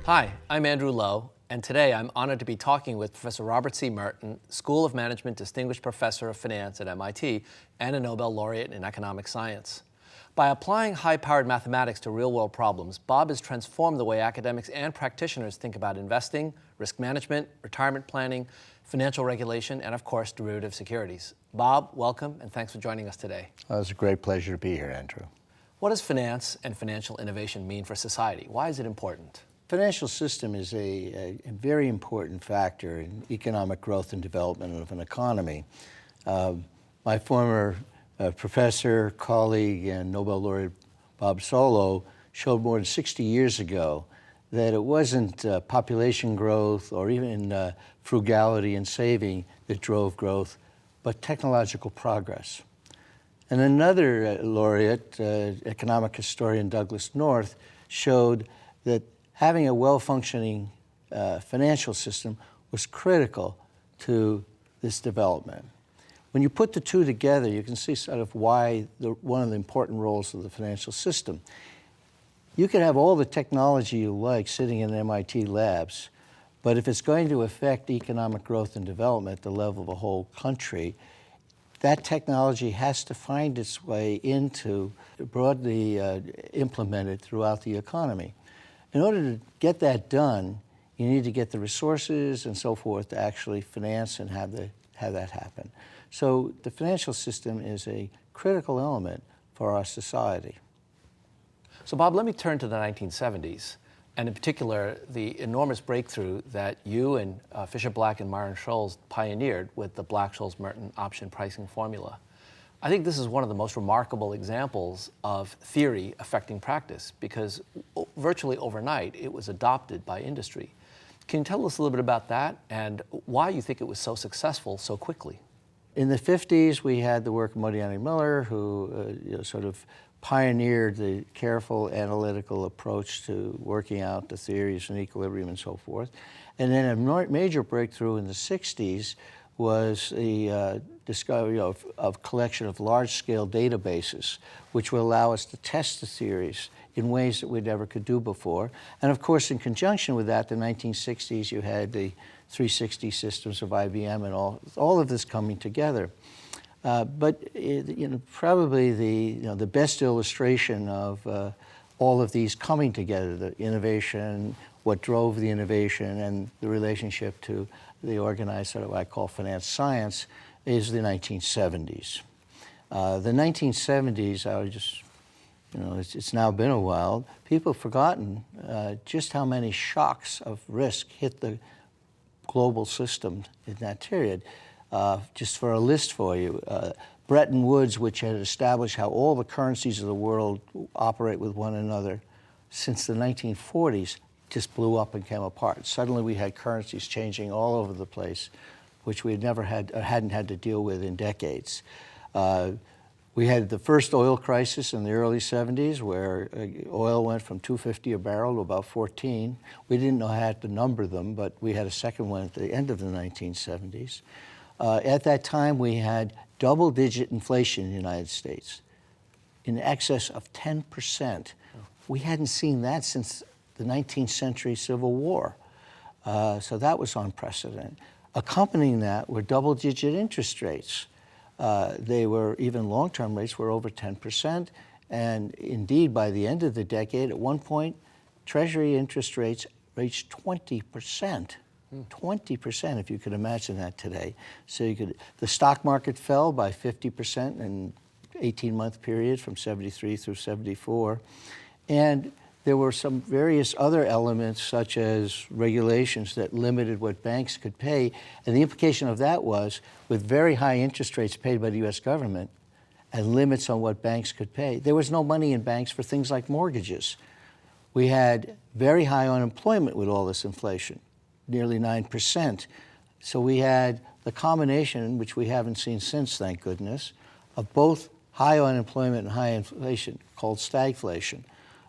Hi, I'm Andrew Lowe, and today I'm honored to be talking with Professor Robert C. Merton, School of Management Distinguished Professor of Finance at MIT and a Nobel laureate in economic science. By applying high-powered mathematics to real-world problems, Bob has transformed the way academics and practitioners think about investing, risk management, retirement planning, financial regulation, and of course, derivative securities. Bob, welcome, and thanks for joining us today. It's a great pleasure to be here, Andrew. What does finance and financial innovation mean for society? Why is it important? Financial system is a very important factor in economic growth and development of an economy. My former professor, colleague, and Nobel laureate Bob Solow showed more than 60 years ago that it wasn't population growth or even frugality and saving that drove growth, but technological progress. And another laureate, economic historian Douglas North, showed that having a well-functioning financial system was critical to this development. When you put the two together, you can see sort of why one of the important roles of the financial system. You can have all the technology you like sitting in MIT labs, but if it's going to affect economic growth and development at the level of the whole country, that technology has to find its way into broadly implemented throughout the economy. In order to get that done, you need to get the resources and so forth to actually finance and have that happen. So the financial system is a critical element for our society. So Bob, let me turn to the 1970s, and in particular, the enormous breakthrough that you and Fisher Black and Myron Scholes pioneered with the Black-Scholes-Merton option pricing formula. I think this is one of the most remarkable examples of theory affecting practice because virtually overnight it was adopted by industry. Can you tell us a little bit about that and why you think it was so successful so quickly? In the 50s, we had the work of Modigliani Miller, who sort of pioneered the careful analytical approach to working out the theories and equilibrium and so forth. And then a major breakthrough in the 60s was the discovery of collection of large-scale databases, which will allow us to test the theories in ways that we never could do before. And of course, in conjunction with that, the 1960s, you had the 360 systems of IBM and all of this coming together. But probably the best illustration of all of these coming together, the innovation, what drove the innovation, and the relationship to the organized sort of what I call finance science, is the 1970s. The 1970s, I was just, it's now been a while. People have forgotten just how many shocks of risk hit the global system in that period. Just for a list for you, Bretton Woods, which had established how all the currencies of the world operate with one another since the 1940s, just blew up and came apart. Suddenly we had currencies changing all over the place, which we had never had, or hadn't had to deal with in decades. We had the first oil crisis in the early 70s where oil went from $2.50 a barrel to about 14. We didn't know how to number them, but we had a second one at the end of the 1970s. At that time, we had double-digit inflation in the United States, in excess of 10%. We hadn't seen that since the 19th century Civil War. So that was unprecedented. Accompanying that were double-digit interest rates. They were, even long-term rates were over 10%. And indeed, by the end of the decade, at one point, Treasury interest rates reached 20%. 20%, if you could imagine that today. So the stock market fell by 50% in an 18-month period from 73 through 74. And there were some various other elements, such as regulations that limited what banks could pay. And the implication of that was, with very high interest rates paid by the U.S. government and limits on what banks could pay, there was no money in banks for things like mortgages. We had very high unemployment with all this inflation, nearly 9%. So we had the combination, which we haven't seen since, thank goodness, of both high unemployment and high inflation, called stagflation,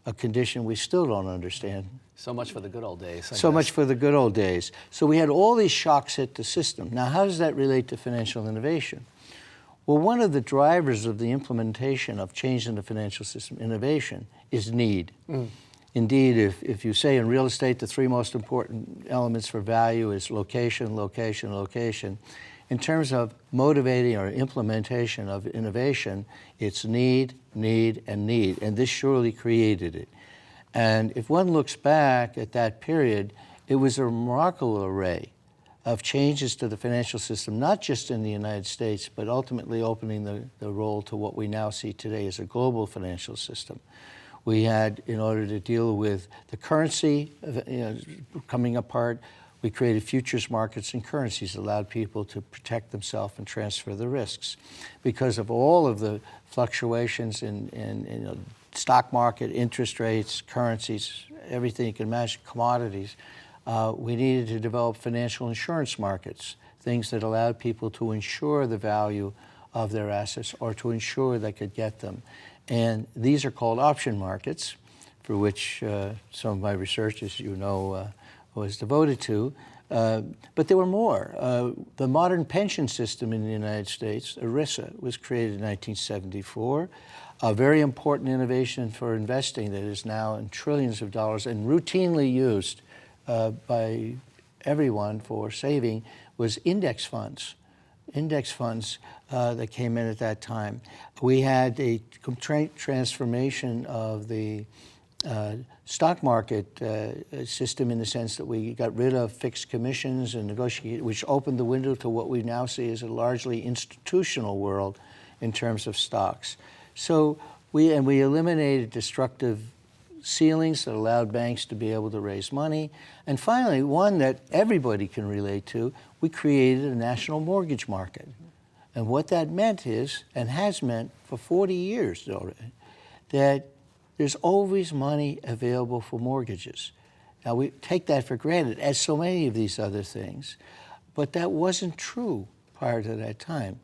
a condition we still don't understand. So much for the good old days. So much for the good old days. So we had all these shocks hit the system. Now, how does that relate to financial innovation? Well, one of the drivers of the implementation of change in the financial system innovation is need. Indeed, if you say in real estate the three most important elements for value is location, location, location, in terms of motivating or implementation of innovation, it's need, need, and need, and this surely created it. And if one looks back at that period, it was a remarkable array of changes to the financial system, not just in the United States, but ultimately opening the role to what we now see today as a global financial system. We had, in order to deal with the currency coming apart, we created futures markets and currencies that allowed people to protect themselves and transfer the risks. Because of all of the fluctuations in stock market, interest rates, currencies, everything you can imagine, commodities, we needed to develop financial insurance markets, things that allowed people to insure the value of their assets or to ensure they could get them. And these are called option markets, for which some of my research, as you know, was devoted to. But there were more. The modern pension system in the United States, ERISA, was created in 1974. A very important innovation for investing that is now in trillions of dollars and routinely used by everyone for saving was index funds. Index funds that came in at that time. We had a complete transformation of the stock market system in the sense that we got rid of fixed commissions and negotiated, which opened the window to what we now see as a largely institutional world in terms of stocks. So we eliminated destructive ceilings that allowed banks to be able to raise money. And finally, one that everybody can relate to, we created a national mortgage market. And what that meant is, and has meant for 40 years already, that there's always money available for mortgages. Now, we take that for granted, as so many of these other things, but that wasn't true prior to that time.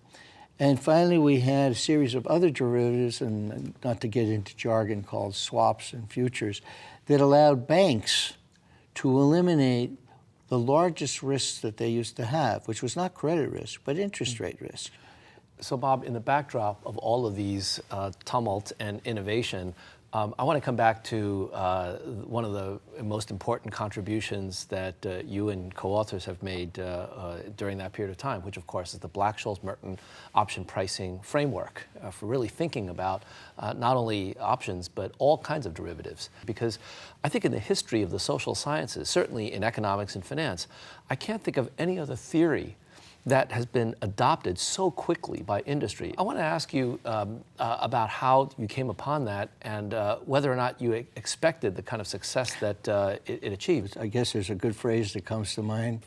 And finally, we had a series of other derivatives, and not to get into jargon, called swaps and futures, that allowed banks to eliminate the largest risks that they used to have, which was not credit risk, but interest rate risk. So Bob, in the backdrop of all of these tumult and innovation, I want to come back to one of the most important contributions that you and co-authors have made during that period of time, which of course is the Black-Scholes-Merton option pricing framework for really thinking about not only options but all kinds of derivatives. Because I think in the history of the social sciences, certainly in economics and finance, I can't think of any other theory that has been adopted so quickly by industry. I want to ask you about how you came upon that and whether or not you expected the kind of success that it achieved. I guess there's a good phrase that comes to mind.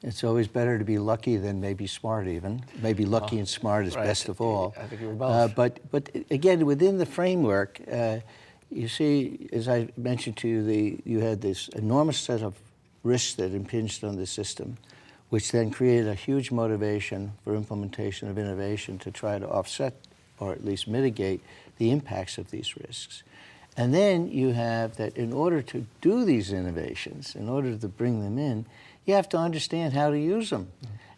It's always better to be lucky than maybe smart even. Maybe lucky and smart is right. best of all. I think you were both. But again, within the framework, you see, as I mentioned to you, you had this enormous set of risks that impinged on the system, which then created a huge motivation for implementation of innovation to try to offset or at least mitigate the impacts of these risks. And then you have that in order to do these innovations, in order to bring them in, you have to understand how to use them.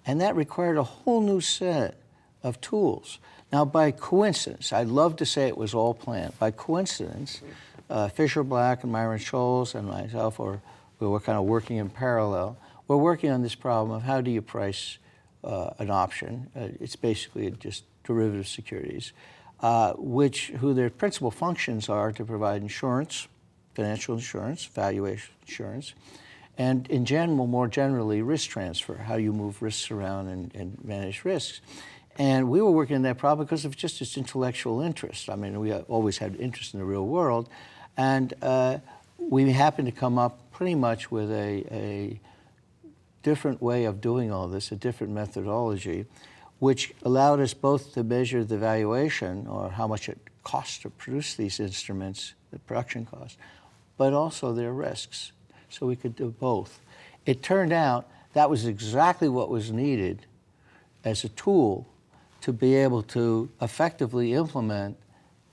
And that required a whole new set of tools. Now, by coincidence, I'd love to say it was all planned. By coincidence, Fisher Black and Myron Scholes and myself we were kind of working in parallel. We're working on this problem of how do you price an option. It's basically just derivative securities, who their principal functions are to provide insurance, financial insurance, valuation insurance, and in general, more generally, risk transfer, how you move risks around and manage risks. And we were working on that problem because of just its intellectual interest. I mean, we always had interest in the real world, and we happened to come up pretty much with a different way of doing all this, a different methodology, which allowed us both to measure the valuation or how much it costs to produce these instruments, the production costs, but also their risks. So we could do both. It turned out that was exactly what was needed as a tool to be able to effectively implement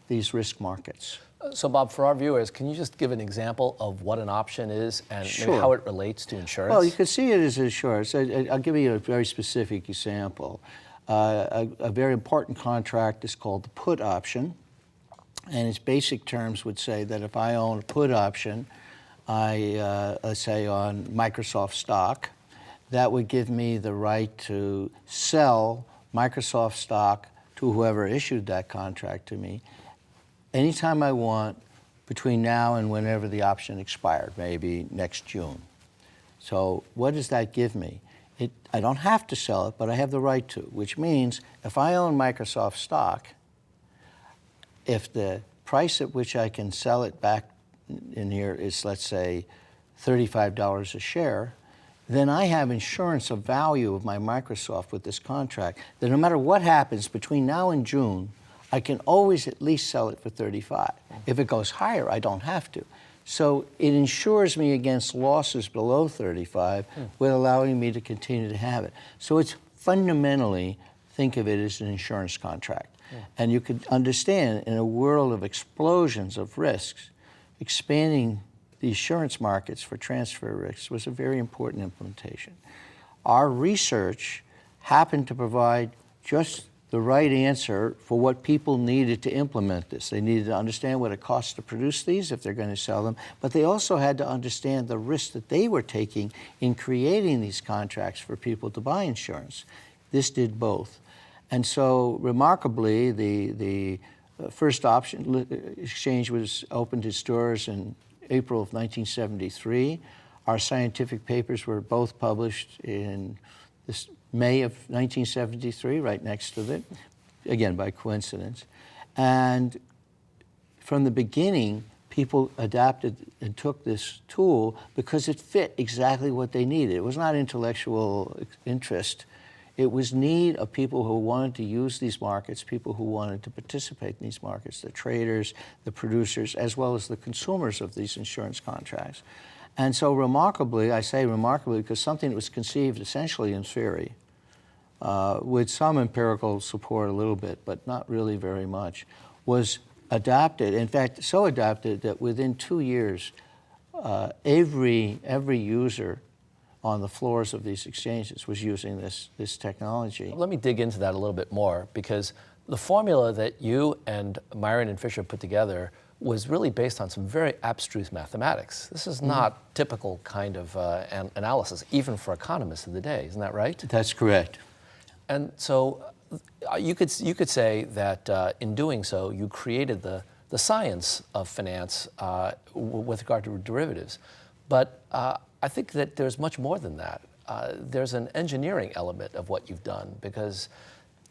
these risk markets. So Bob, for our viewers, can you just give an example of what an option is and Sure. maybe how it relates to insurance? Well, you can see it as insurance. I'll give you a very specific example. A very important contract is called the put option. And its basic terms would say that if I own a put option, let's say on Microsoft stock, that would give me the right to sell Microsoft stock to whoever issued that contract to me anytime I want between now and whenever the option expired, maybe next June. So what does that give me? I don't have to sell it, but I have the right to, which means if I own Microsoft stock, if the price at which I can sell it back in here is, let's say, $35 a share, then I have insurance of value of my Microsoft with this contract, that no matter what happens between now and June, I can always at least sell it for 35. If it goes higher, I don't have to. So it insures me against losses below 35 while allowing me to continue to have it. So it's fundamentally, think of it as an insurance contract. And you could understand, in a world of explosions of risks, expanding the insurance markets for transfer risks was a very important implementation. Our research happened to provide just the right answer for what people needed to implement this. They needed to understand what it costs to produce these if they're going to sell them, but they also had to understand the risk that they were taking in creating these contracts for people to buy insurance. This did both. And so, remarkably, the first option exchange was opened its doors in April of 1973. Our scientific papers were both published in this May of 1973, right next to it, again by coincidence. And from the beginning, people adapted and took this tool because it fit exactly what they needed. It was not intellectual interest. It was need of people who wanted to use these markets, people who wanted to participate in these markets, the traders, the producers, as well as the consumers of these insurance contracts. And so remarkably, I say remarkably because something that was conceived essentially in theory, with some empirical support a little bit, but not really very much, was adapted. In fact, so adapted that within 2 years, every user on the floors of these exchanges was using this technology. Let me dig into that a little bit more, because the formula that you and Myron and Fisher put together was really based on some very abstruse mathematics. This is not typical kind of analysis, even for economists of the day, isn't that right? That's correct. And so you could say that in doing so, you created the science of finance with regard to derivatives. But I think that there's much more than that. There's an engineering element of what you've done, because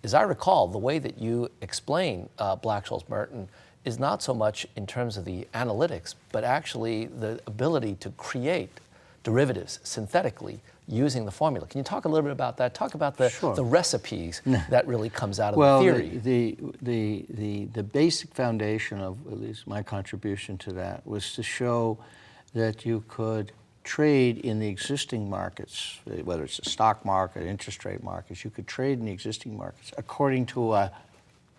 as I recall, the way that you explain Black-Scholes Merton is not so much in terms of the analytics, but actually the ability to create derivatives synthetically using the formula. Can you talk a little bit about that? Talk about the recipes that really comes out of the theory. The basic foundation of at least my contribution to that was to show that you could trade in the existing markets, whether it's the stock market, interest rate markets, you could trade in the existing markets according to a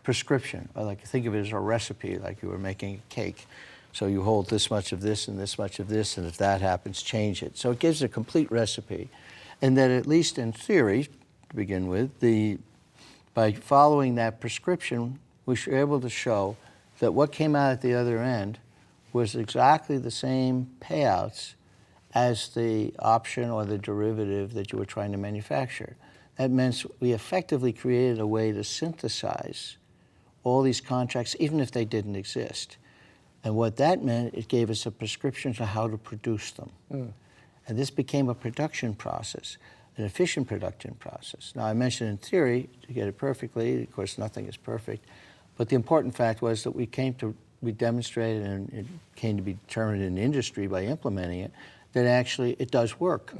prescription. I like to think of it as a recipe, like you were making a cake. So you hold this much of this and this much of this, and if that happens, change it. So it gives a complete recipe. And that, at least in theory, to begin with, by following that prescription, we were able to show that what came out at the other end was exactly the same payouts as the option or the derivative that you were trying to manufacture. That meant we effectively created a way to synthesize all these contracts, even if they didn't exist. And what that meant, it gave us a prescription to how to produce them. And this became a production process, an efficient production process. Now, I mentioned in theory, to get it perfectly, of course, nothing is perfect, but the important fact was that we demonstrated, and it came to be determined in industry by implementing it, that actually it does work.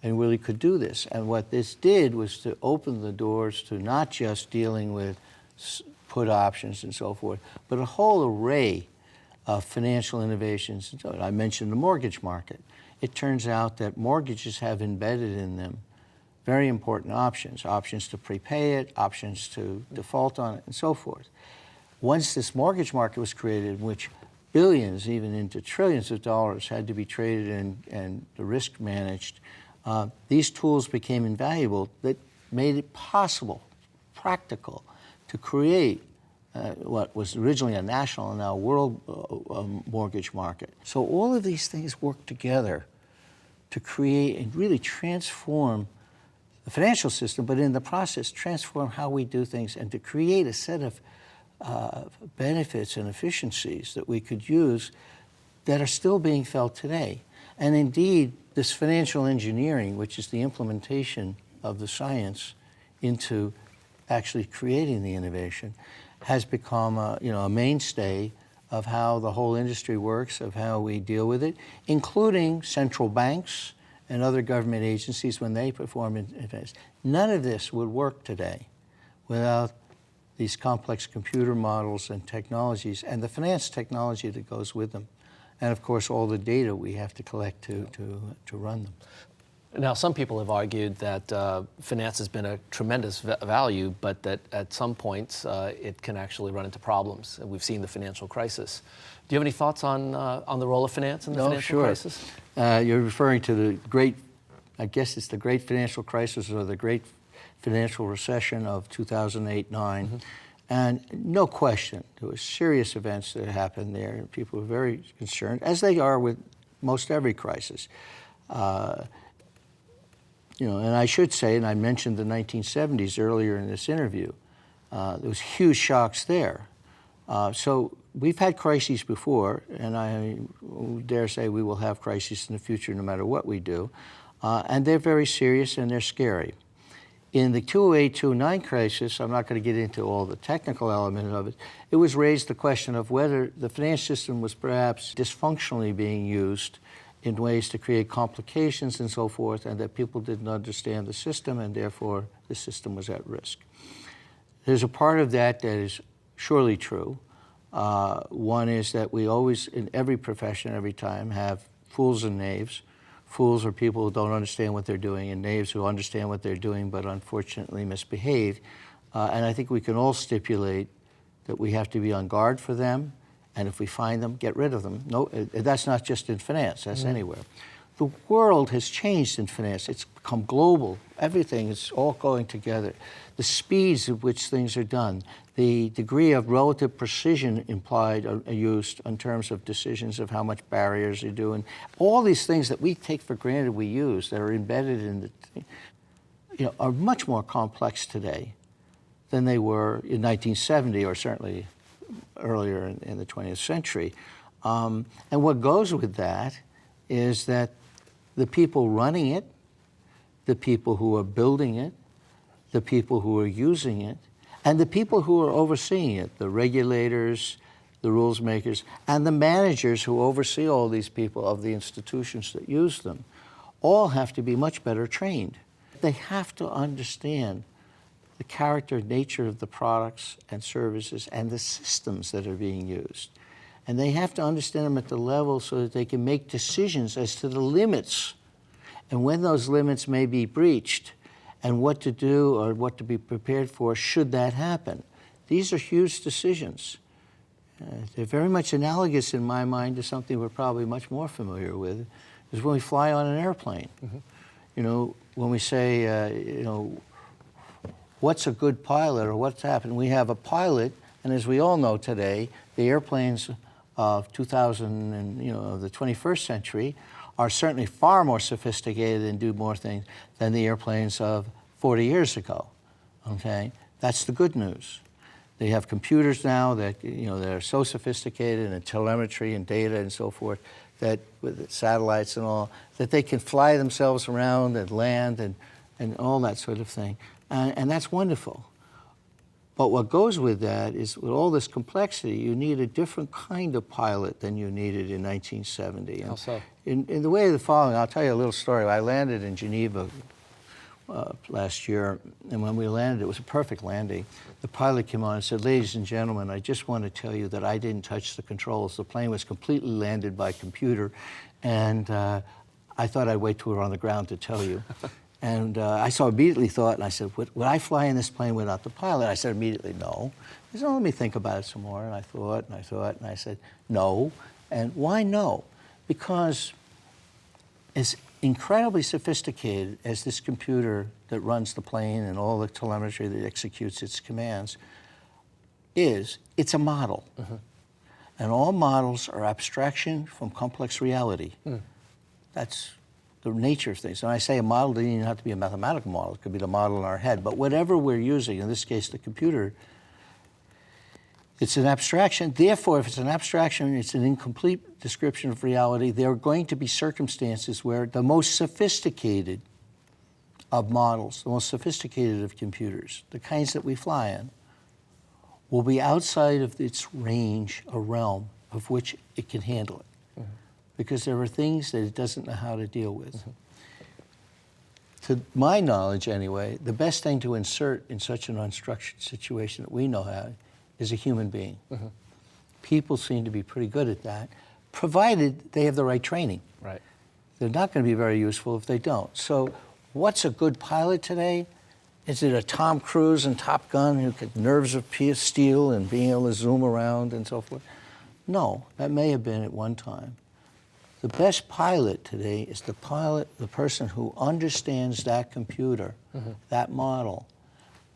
And really could do this. And what this did was to open the doors to not just dealing with put options and so forth, but a whole array of financial innovations. I mentioned the mortgage market. It turns out that mortgages have embedded in them very important options to prepay it, options to default on it, and so forth. Once this mortgage market was created, in which billions, even into trillions of dollars had to be traded and the risk managed, these tools became invaluable that made it possible, practical, to create what was originally a national and now world mortgage market. So all of these things work together to create and really transform the financial system, but in the process transform how we do things and to create a set of benefits and efficiencies that we could use that are still being felt today. And indeed, this financial engineering, which is the implementation of the science into actually creating the innovation, has become a mainstay of how the whole industry works, of how we deal with it, including central banks and other government agencies when they perform investments. None of this would work today without these complex computer models and technologies and the finance technology that goes with them. And of course, all the data we have to collect to run them. Now, some people have argued that finance has been a tremendous value, but that at some points it can actually run into problems. And we've seen the financial crisis. Do you have any thoughts on the role of finance in the financial crisis? You're referring to the great, I guess it's the great financial crisis or the great financial recession of 2008-9. Mm-hmm. And no question, there were serious events that happened there. And people were very concerned, as they are with most every crisis. And I should say, and I mentioned the 1970s earlier in this interview, there was huge shocks there. So we've had crises before, and I dare say we will have crises in the future no matter what we do. And they're very serious and they're scary. In the 2008-2009 crisis, I'm not going to get into all the technical elements of it, it was raised the question of whether the finance system was perhaps dysfunctionally being used in ways to create complications and so forth, and that people didn't understand the system, and therefore the system was at risk. There's a part of that is surely true. One is that we always, in every profession, every time, have fools and knaves. Fools are people who don't understand what they're doing, and knaves who understand what they're doing but unfortunately misbehave. And I think we can all stipulate that we have to be on guard for them, and if we find them, get rid of them. No, that's not just in finance, that's anywhere. The world has changed in finance. It's become global. Everything is all going together. The speeds at which things are done, the degree of relative precision implied or used in terms of decisions of how much barriers you do, and all these things that we take for granted we use that are embedded in the thing, are much more complex today than they were in 1970 or certainly earlier in the 20th century. And what goes with that is that the people running it, the people who are building it, the people who are using it, and the people who are overseeing it, the regulators, the rules makers, and the managers who oversee all these people of the institutions that use them, all have to be much better trained. They have to understand the character and nature of the products and services and the systems that are being used. And they have to understand them at the level so that they can make decisions as to the limits and when those limits may be breached and what to do or what to be prepared for should that happen. These are huge decisions. They're very much analogous in my mind to something we're probably much more familiar with, is when we fly on an airplane. Mm-hmm. When we say, what's a good pilot or what's happened? We have a pilot, and as we all know today, the airplanes of 2000 and of the 21st century are certainly far more sophisticated and do more things than the airplanes of 40 years ago. Okay, that's the good news. They have computers now that that are so sophisticated, and telemetry and data and so forth, that with satellites and all, that they can fly themselves around and land and all that sort of thing. And that's wonderful. But what goes with that is, with all this complexity, you need a different kind of pilot than you needed in 1970. How so? In the way of the following, I'll tell you a little story. I landed in Geneva last year, and when we landed, it was a perfect landing. The pilot came on and said, "Ladies and gentlemen, I just want to tell you that I didn't touch the controls. The plane was completely landed by computer, and I thought I'd wait till we were on the ground to tell you." And I immediately thought, and I said, would I fly in this plane without the pilot? I said immediately, no. He said, let me think about it some more. And I thought, and I said, no. And why no? Because as incredibly sophisticated as this computer that runs the plane and all the telemetry that executes its commands, is it's a model. And all models are abstraction from complex reality. That's the nature of things. And I say a model doesn't even have to be a mathematical model. It could be the model in our head. But whatever we're using, in this case the computer, it's an abstraction. Therefore, if it's an abstraction, it's an incomplete description of reality. There are going to be circumstances where the most sophisticated of models, the most sophisticated of computers, the kinds that we fly in, will be outside of its range or realm of which it can handle it. Because there are things that it doesn't know how to deal with. To my knowledge anyway, the best thing to insert in such an unstructured situation that we know how is a human being. People seem to be pretty good at that, provided they have the right training. Right. They're not going to be very useful if they don't. So what's a good pilot today? Is it a Tom Cruise and Top Gun who could nerves of steel and being able to zoom around and so forth? No, that may have been at one time. The best pilot today is the person who understands that computer, that model,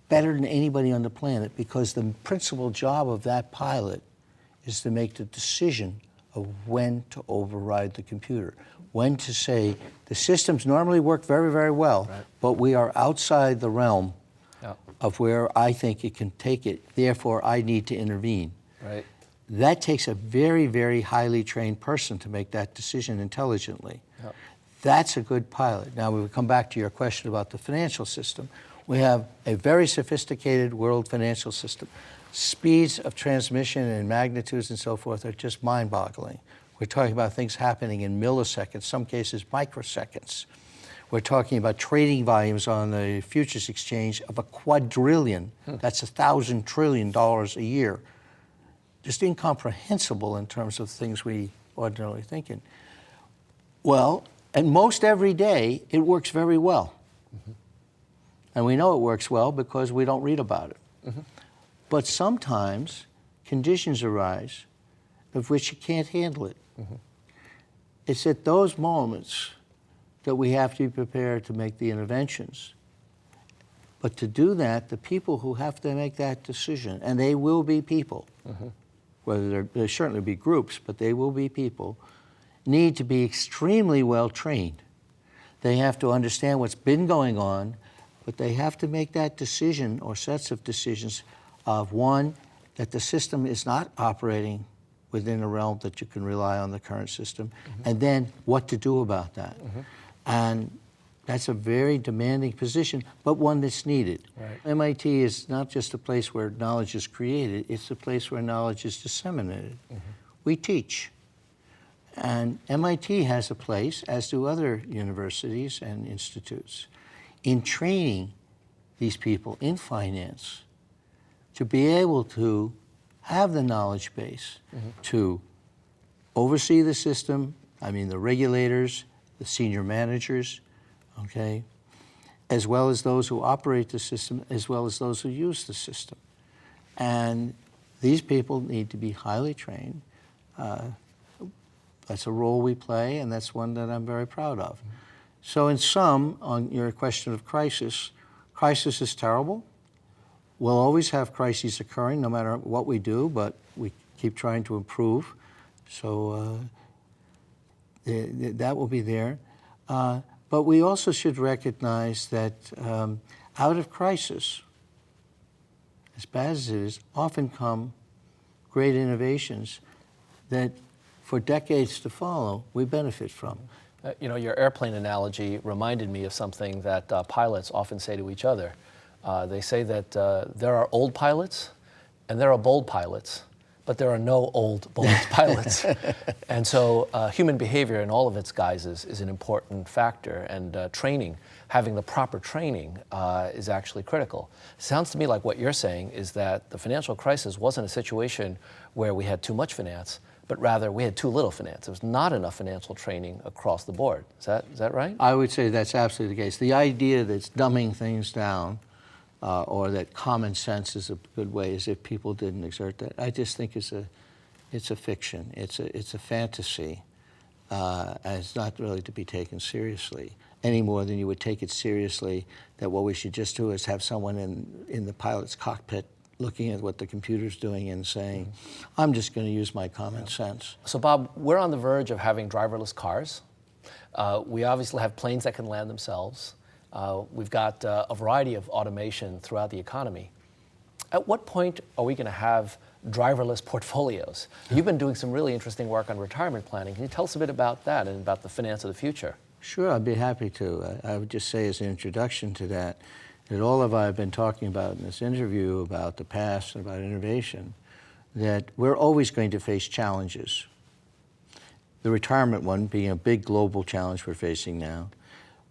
better than anybody on the planet, because the principal job of that pilot is to make the decision of when to override the computer, when to say, the systems normally work very, very well, but we are outside the realm of where I think it can take it, therefore I need to intervene. Right. That takes a very, very highly trained person to make that decision intelligently. That's a good pilot. Now, we would come back to your question about the financial system. We have a very sophisticated world financial system. Speeds of transmission and magnitudes and so forth are just mind-boggling. We're talking about things happening in milliseconds, some cases microseconds. We're talking about trading volumes on the futures exchange of a quadrillion. That's $1,000 trillion a year. Just incomprehensible in terms of things we ordinarily think in. Well, and most every day, it works very well. And we know it works well because we don't read about it. But sometimes conditions arise of which you can't handle it. It's at those moments that we have to be prepared to make the interventions. But to do that, the people who have to make that decision, and they will be people, whether there certainly be groups, but they will be people, need to be extremely well trained. They have to understand what's been going on, but they have to make that decision or sets of decisions of, one, that the system is not operating within a realm that you can rely on the current system, and then what to do about that. And that's a very demanding position, but one that's needed. MIT is not just a place where knowledge is created, it's a place where knowledge is disseminated. We teach. And MIT has a place, as do other universities and institutes, in training these people in finance to be able to have the knowledge base to oversee the system, I mean the regulators, the senior managers, okay, as well as those who operate the system, as well as those who use the system. And these people need to be highly trained. That's a role we play, and that's one that I'm very proud of. So in sum, on your question of crisis is terrible. We'll always have crises occurring no matter what we do, but we keep trying to improve. So that will be there. But we also should recognize that out of crisis, as bad as it is, often come great innovations that for decades to follow, we benefit from. You know, your airplane analogy reminded me of something that pilots often say to each other. They say that there are old pilots and there are bold pilots, but there are no old, bold pilots. And so human behavior in all of its guises is an important factor, and training, having the proper training is actually critical. It sounds to me like what you're saying is that the financial crisis wasn't a situation where we had too much finance, but rather we had too little finance. There was not enough financial training across the board. Is that right? I would say that's absolutely the case. The idea that it's dumbing things down or that common sense is a good way, as if people didn't exert that, I just think it's a fiction. It's a fantasy, and it's not really to be taken seriously any more than you would take it seriously that what we should just do is have someone in the pilot's cockpit looking at what the computer's doing and saying, I'm just going to use my common sense. So Bob, we're on the verge of having driverless cars. We obviously have planes that can land themselves. We've got a variety of automation throughout the economy. At what point are we going to have driverless portfolios? You've been doing some really interesting work on retirement planning. Can you tell us a bit about that and about the finance of the future? Sure, I'd be happy to. I would just say as an introduction to that all of I've been talking about in this interview about the past and about innovation, that we're always going to face challenges. The retirement one being a big global challenge we're facing now.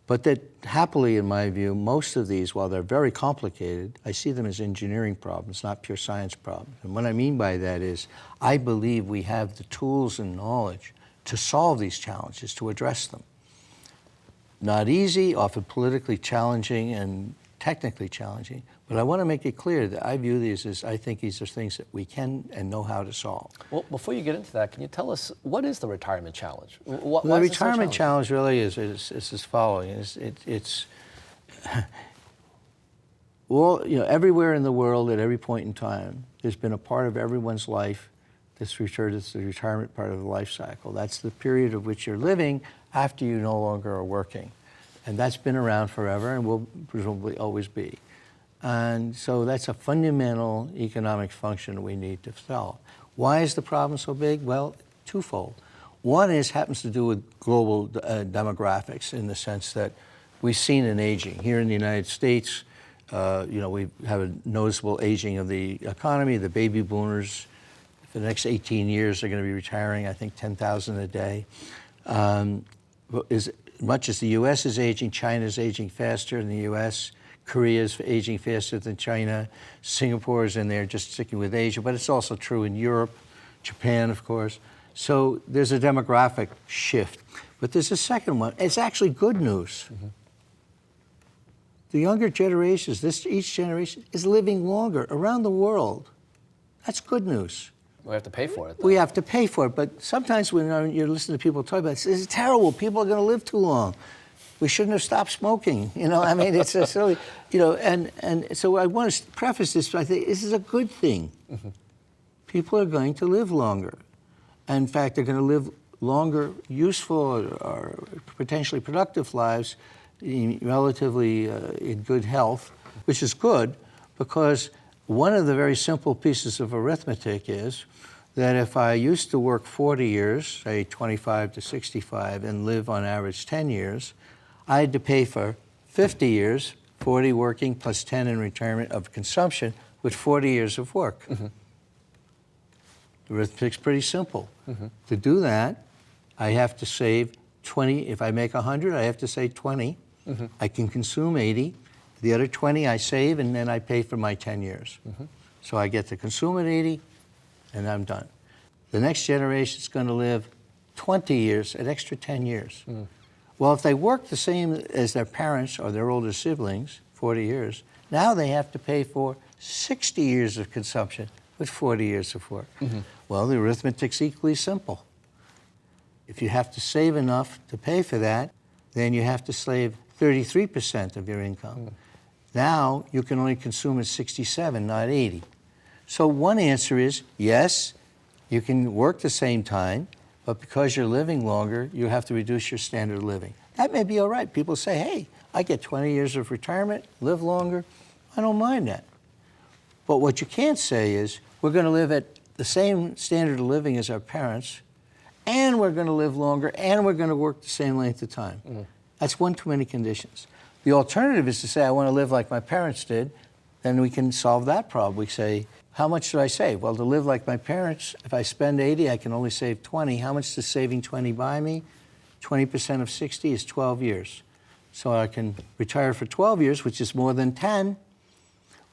But that happily, in my view, most of these, while they're very complicated, I see them as engineering problems, not pure science problems. And what I mean by that is I believe we have the tools and knowledge to solve these challenges, to address them. Not easy, often politically challenging and technically challenging, but I want to make it clear that I view these as, I think these are things that we can and know how to solve. Well, before you get into that, can you tell us, what is the retirement challenge? The retirement challenge really is as following. It's well, everywhere in the world at every point in time, there's been a part of everyone's life that's referred as the retirement part of the life cycle. That's the period of which you're living after you no longer are working. And that's been around forever and will presumably always be. And so that's a fundamental economic function we need to solve. Why is the problem so big? Well, twofold. One happens to do with global demographics in the sense that we've seen an aging. Here in the United States, we have a noticeable aging of the economy. The baby boomers, for the next 18 years, are going to be retiring, I think, 10,000 a day. As much as the U.S. is aging, China is aging faster than the U.S., Korea is aging faster than China, Singapore is in there, just sticking with Asia, but it's also true in Europe, Japan, of course. So there's a demographic shift. But there's a second one. It's actually good news. Mm-hmm. The younger generations, each generation, is living longer around the world. That's good news. We have to pay for it, though. We have to pay for it, but sometimes when you listen to people talk about it, it's terrible. People are going to live too long. We shouldn't have stopped smoking. I mean, it's a silly, and so I want to preface this. I think this is a good thing. Mm-hmm. People are going to live longer. In fact, they're going to live longer, useful or potentially productive lives, relatively in good health, which is good because one of the very simple pieces of arithmetic is that if I used to work 40 years, say 25 to 65, and live on average 10 years, I had to pay for 50 years, 40 working plus 10 in retirement of consumption with 40 years of work. Mm-hmm. The arithmetic's pretty simple. Mm-hmm. To do that, I have to save 20. If I make 100, I have to save 20. Mm-hmm. I can consume 80. The other 20 I save, and then I pay for my 10 years. Mm-hmm. So I get to consume at 80, and I'm done. The next generation is going to live 20 years, an extra 10 years. Mm. Well, if they work the same as their parents or their older siblings, 40 years, now they have to pay for 60 years of consumption with 40 years of work. Mm-hmm. Well, the arithmetic's equally simple. If you have to save enough to pay for that, then you have to save 33% of your income. Mm. Now, you can only consume at 67, not 80. So one answer is, yes, you can work the same time, but because you're living longer, you have to reduce your standard of living. That may be all right. People say, hey, I get 20 years of retirement, live longer. I don't mind that. But what you can't say is, we're going to live at the same standard of living as our parents, and we're going to live longer, and we're going to work the same length of time. Mm. That's one too many conditions. The alternative is to say, I want to live like my parents did, then we can solve that problem. We say, how much do I save? Well, to live like my parents, if I spend 80, I can only save 20. How much does saving 20 buy me? 20% of 60 is 12 years. So I can retire for 12 years, which is more than 10,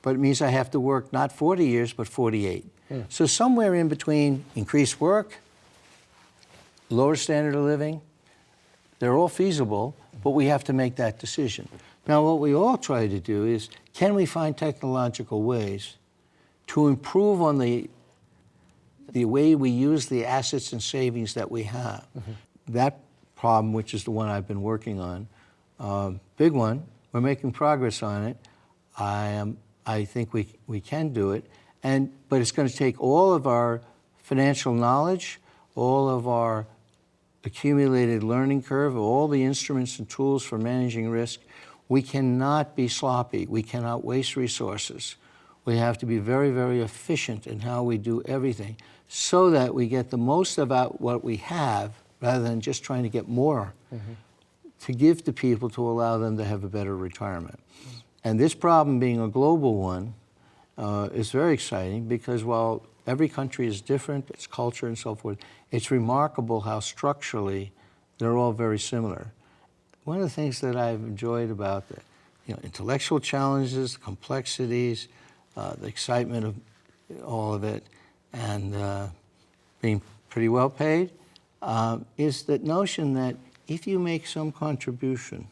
but it means I have to work not 40 years, but 48. Mm. So somewhere in between increased work, lower standard of living, they're all feasible, but we have to make that decision. Now, what we all try to do is, can we find technological ways to improve on the way we use the assets and savings that we have? Mm-hmm. That problem, which is the one I've been working on, big one, we're making progress on it. I think we can do it. But it's going to take all of our financial knowledge, all of our accumulated learning curve, all the instruments and tools for managing risk. We cannot be sloppy. We cannot waste resources. We have to be very, very efficient in how we do everything so that we get the most about what we have rather than just trying to get more to give to people to allow them to have a better retirement. And this problem being a global one is very exciting because while every country is different, its culture and so forth, it's remarkable how structurally they're all very similar. One of the things that I've enjoyed about the intellectual challenges, the complexities, the excitement of all of it, and being pretty well paid, is that notion that if you make some contribution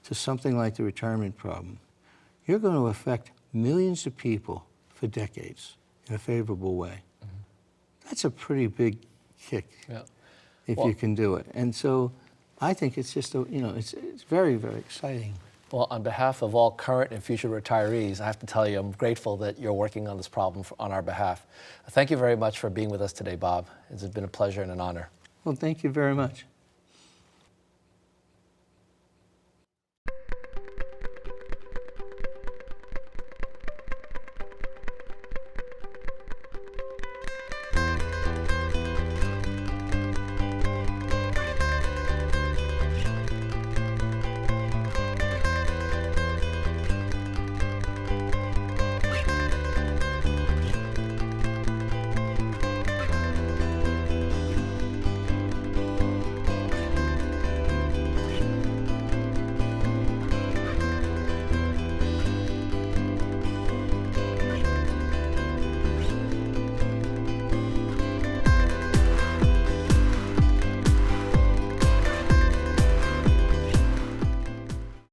to something like the retirement problem, you're going to affect millions of people for decades in a favorable way. That's a pretty big kick if you can do it. And so I think it's just, it's very, very exciting. Well, on behalf of all current and future retirees, I have to tell you, I'm grateful that you're working on this problem on our behalf. Thank you very much for being with us today, Bob. It's been a pleasure and an honor. Well, thank you very much.